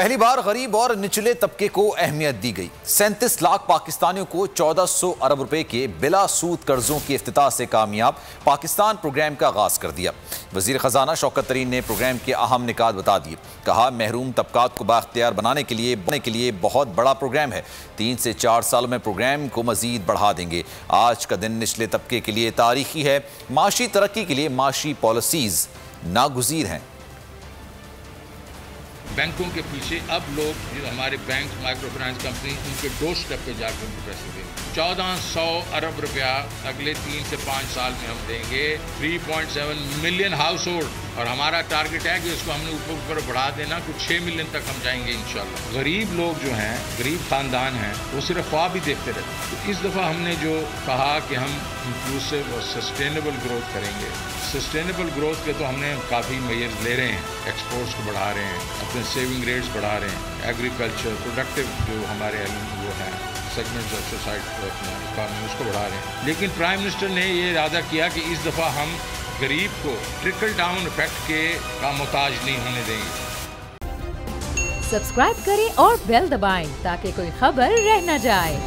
پہلی بار غریب اور نچلے طبقے کو اہمیت دی گئی۔ 37 لاکھ پاکستانیوں کو 1400 ارب روپے کے بلا سود قرضوں کی افتتاح سے کامیاب پاکستان پروگرام کا آغاز کر دیا۔ وزیر خزانہ شوکت ترین نے پروگرام کے اہم نکات بتا دیے۔ کہا محروم طبقات کو بااختیار بنانے کے لیے بہت بڑا پروگرام ہے۔ 3 سے 4 سالوں میں پروگرام کو مزید بڑھا دیں گے۔ آج کا دن نچلے طبقے کے لیے تاریخی ہے۔ معاشی ترقی کے لیے معاشی پالیسیز ناگزیر ہیں۔ بینکوں کے پیچھے اب لوگ ہمارے بینک مائکرو فائنانس کمپنی ان کے ڈور سٹیپ پہ جا کے ان کو پیسے دیں گے۔ 1400 ارب روپیہ اگلے 3 سے 5 سال میں ہم دیں گے 3.7 ملین ہاؤس ہولڈ، اور ہمارا ٹارگٹ ہے کہ اس کو ہم نے اوپر بڑھا دینا، کچھ 6 ملین تک ہم جائیں گے انشاءاللہ۔ غریب لوگ جو ہیں، غریب خاندان ہیں، وہ صرف خواب ہی دیکھتے رہتے ہیں۔ تو اس دفعہ ہم نے جو کہا کہ ہم انکلوسیو اور سسٹینیبل گروتھ کریں گے، سسٹینیبل گروتھ کے تو ہم نے کافی میئرز لے رہے ہیں، ایکسپورٹس کو بڑھا رہے ہیں، اپنے سیونگ ریٹس بڑھا رہے ہیں، ایگریکلچر پروڈکٹیو جو ہمارے وہ ہیں سیگمنٹس آف سوسائٹی اکانومی اس کو بڑھا رہے ہیں۔ لیکن پرائم منسٹر نے یہ ارادہ کیا کہ اس دفعہ ہم غریب کو ٹرکل ڈاؤن افیکٹ کے کا محتاج نہیں ہونے دیں گے۔ سبسکرائب کریں اور بیل دبائیں تاکہ کوئی خبر رہ نہ جائے۔